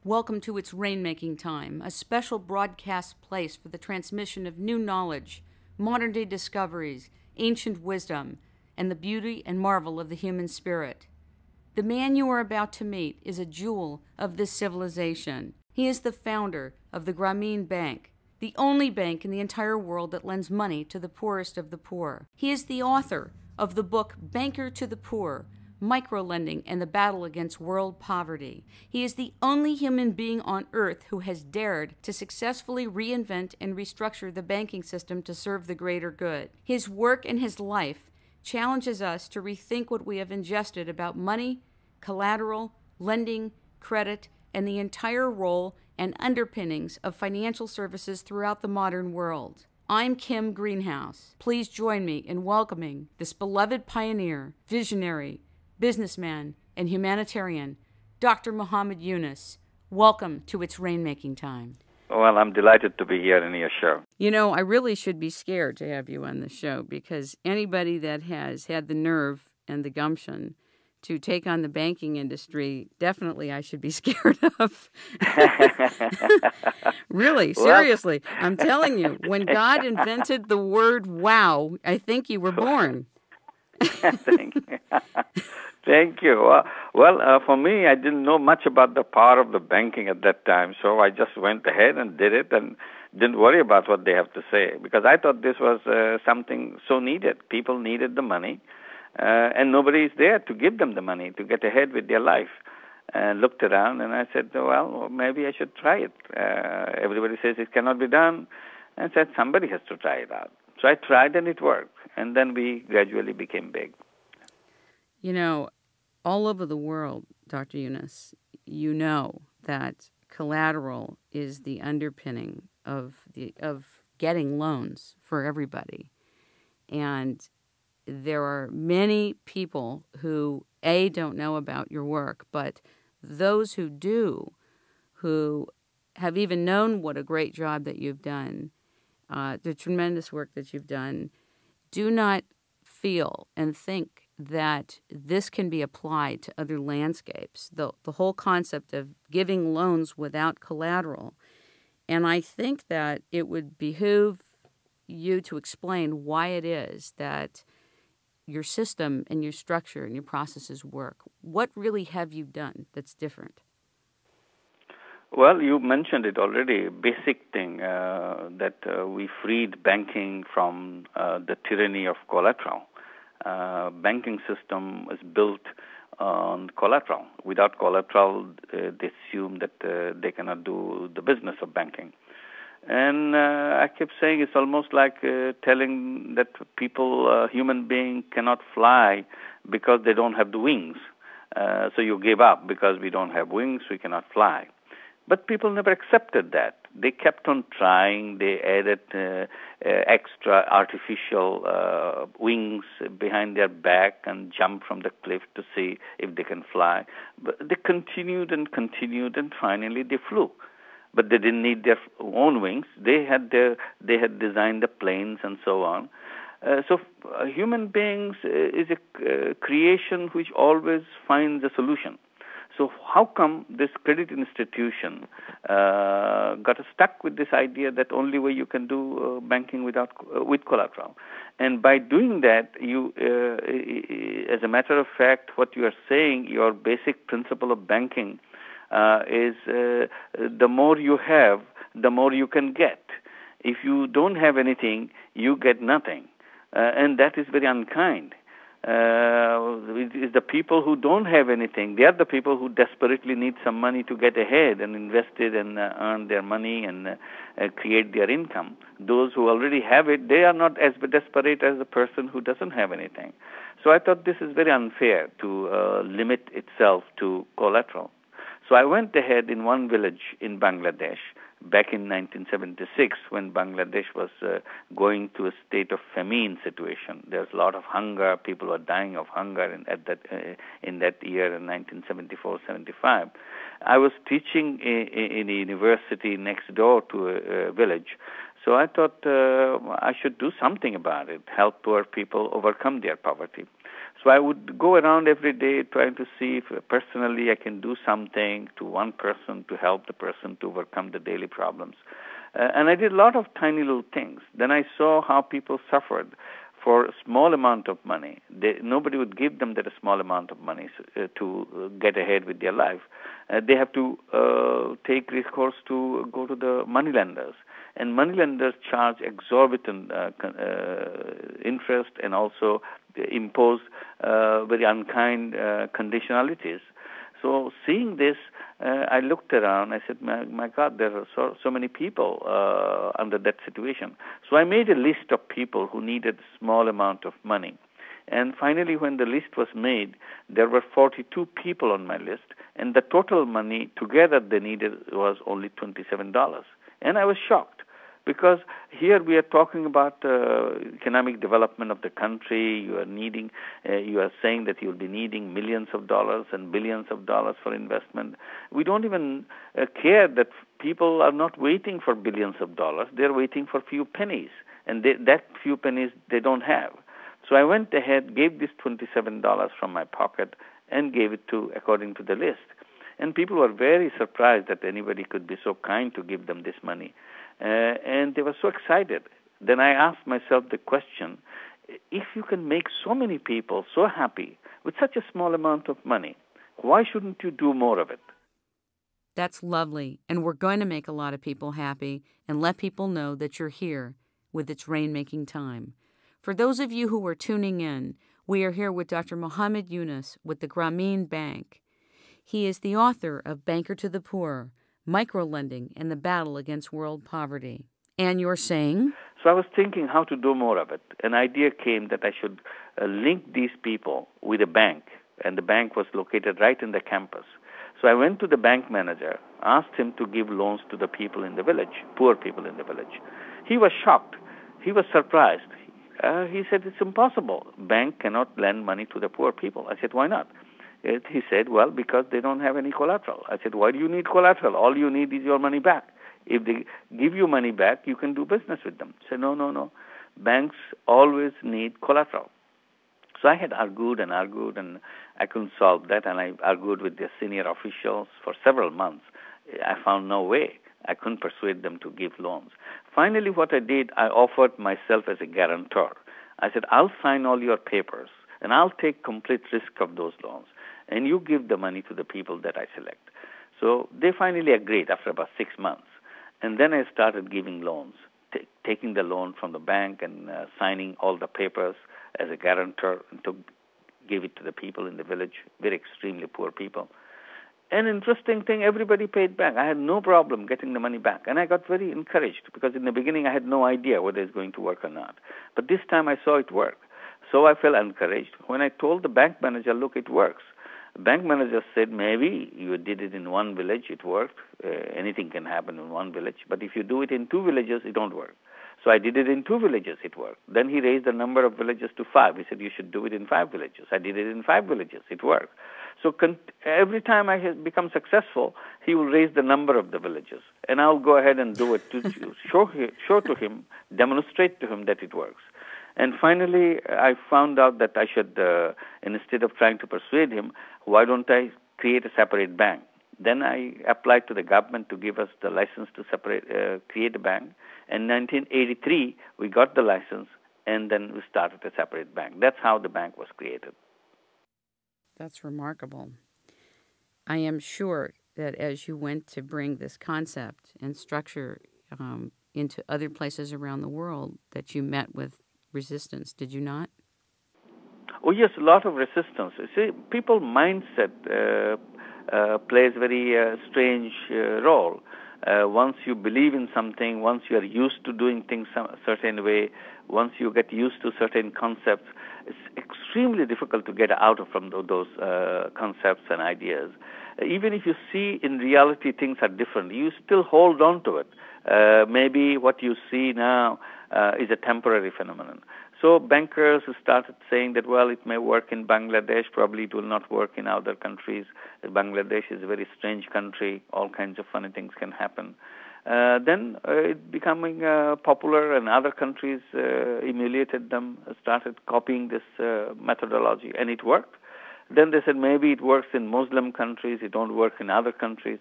Welcome to It's Rainmaking Time, a special broadcast place for the transmission of new knowledge, modern-day discoveries, ancient wisdom, and the beauty and marvel of the human spirit. The man you are about to meet is a jewel of this civilization. He is the founder of the Grameen Bank, the only bank in the entire world that lends money to the poorest of the poor. He is the author of the book Banker to the Poor, Microlending and the Battle Against World Poverty. He is the only human being on earth who has dared to successfully reinvent and restructure the banking system to serve the greater good. His work and his life challenges us to rethink what we have ingested about money, collateral, lending, credit, and the entire role and underpinnings of financial services throughout the modern world. I'm Kim Greenhouse. Please join me in welcoming this beloved pioneer, visionary, businessman, and humanitarian, Dr. Muhammad Yunus. Welcome to It's Rainmaking Time. Well, I'm delighted to be here in your show. You know, I really should be scared to have you on the show because anybody that has had the nerve and the gumption to take on the banking industry, definitely I should be scared of. Really, seriously. I'm telling you, when God invented the word wow, I think you were born. Thank you. Thank you. For me, I didn't know much about the power of the banking at that time, so I just went ahead and did it and didn't worry about what they have to say because I thought this was something so needed. People needed the money, and nobody is there to give them the money to get ahead with their life. And looked around, and I said, well, maybe I should try it. Everybody says it cannot be done, and said somebody has to try it out. So I tried, and it worked, and then we gradually became big. You know, all over the world, Dr. Yunus, you know that collateral is the underpinning of getting loans for everybody. And there are many people who, A, don't know about your work, but those who do, who have even known what a great job that you've done, the tremendous work that you've done, do not feel and think that this can be applied to other landscapes, the whole concept of giving loans without collateral. And I think that it would behoove you to explain why it is that your system and your structure and your processes work. What really have you done that's different? Well, you mentioned it already. Basic thing that we freed banking from the tyranny of collateral. Banking system is built on collateral. Without collateral, they assume that they cannot do the business of banking. And I kept saying it's almost like telling that people, human being, cannot fly because they don't have the wings. So you give up because we don't have wings, we cannot fly. But people never accepted that. They kept on trying. They added extra artificial wings behind their back and jumped from the cliff to see if they can fly. But they continued, and finally they flew. But they didn't need their own wings. They had designed the planes and so on. So human beings is a creation which always finds a solution. So how come this credit institution got stuck with this idea that only way you can do banking with collateral? And by doing that, you, as a matter of fact, what you are saying, your basic principle of banking is the more you have, the more you can get. If you don't have anything, you get nothing. And that is very unkind. It is the people who don't have anything. They are the people who desperately need some money to get ahead and invest it and earn their money and create their income. Those who already have it, they are not as desperate as the person who doesn't have anything. So I thought this is very unfair to limit itself to collateral. So I went ahead in one village in Bangladesh back in 1976 when Bangladesh was going to a state of famine situation. There was a lot of hunger. People were dying of hunger in that year in 1974-75. I was teaching in a university next door to a village. So I thought I should do something about it, help poor people overcome their poverty. So I would go around every day trying to see if personally I can do something to one person to help the person to overcome the daily problems. And I did a lot of tiny little things. Then I saw how people suffered for a small amount of money. Nobody would give them that a small amount of money to get ahead with their life. They have to take recourse to go to the moneylenders. And moneylenders charge exorbitant interest and also impose very unkind conditionalities. So seeing this, I looked around. I said, my God, there are so many people under that situation. So I made a list of people who needed a small amount of money. And finally, when the list was made, there were 42 people on my list, and the total money together they needed was only $27. And I was shocked. Because here we are talking about economic development of the country. You are saying that you'll be needing millions of dollars and billions of dollars for investment. We don't even care that people are not waiting for billions of dollars. They're waiting for few pennies, and that few pennies they don't have. So I went ahead, gave this $27 from my pocket, and gave it according to the list. And people were very surprised that anybody could be so kind to give them this money. And they were so excited. Then I asked myself the question, if you can make so many people so happy with such a small amount of money, why shouldn't you do more of it? That's lovely, and we're going to make a lot of people happy and let people know that you're here with its Rainmaking Time. For those of you who are tuning in, we are here with Dr. Mohammed Yunus with the Grameen Bank. He is the author of Banker to the Poor, Microlending, and the Battle Against World Poverty. And you're saying? So I was thinking how to do more of it. An idea came that I should link these people with a bank, and the bank was located right in the campus. So I went to the bank manager, asked him to give loans to the people in the village, poor people in the village. He was shocked. He was surprised. He said, it's impossible. Bank cannot lend money to the poor people. I said, why not? He said, well, because they don't have any collateral. I said, why do you need collateral? All you need is your money back. If they give you money back, you can do business with them. I said, no. Banks always need collateral. So I had argued, and I couldn't solve that, and I argued with the senior officials for several months. I found no way. I couldn't persuade them to give loans. Finally, what I did, I offered myself as a guarantor. I said, I'll sign all your papers, and I'll take complete risk of those loans, and you give the money to the people that I select. So they finally agreed after about 6 months. And then I started giving loans, taking the loan from the bank and signing all the papers as a guarantor and give it to the people in the village, very extremely poor people. An interesting thing, everybody paid back. I had no problem getting the money back. And I got very encouraged because in the beginning I had no idea whether it's going to work or not. But this time I saw it work. So I felt encouraged. When I told the bank manager, look, it works. The bank manager said, maybe you did it in one village, it worked. Anything can happen in one village. But if you do it in 2 villages, it don't work. So I did it in 2 villages, it worked. Then he raised the number of villages to 5. He said, you should do it in 5 villages. I did it in 5 villages, it worked. So every time I have become successful, he will raise the number of the villages. And I'll go ahead and do it to show to him, demonstrate to him that it works. And finally, I found out that I should, instead of trying to persuade him, why don't I create a separate bank? Then I applied to the government to give us the license to create a bank. In 1983, we got the license, and then we started a separate bank. That's how the bank was created. That's remarkable. I am sure that as you went to bring this concept and structure into other places around the world, that you met with resistance, did you not? Oh, yes, a lot of resistance. You see, people's mindset plays a very strange role. Once you believe in something, once you are used to doing things a certain way, once you get used to certain concepts, it's extremely difficult to get out from those concepts and ideas. Even if you see in reality things are different, you still hold on to it. Maybe what you see now is a temporary phenomenon. So bankers started saying that, well, it may work in Bangladesh, probably it will not work in other countries. Bangladesh is a very strange country. All kinds of funny things can happen. Then it becoming popular, and other countries emulated them, started copying this methodology, and it worked. Then they said maybe it works in Muslim countries, it don't work in other countries.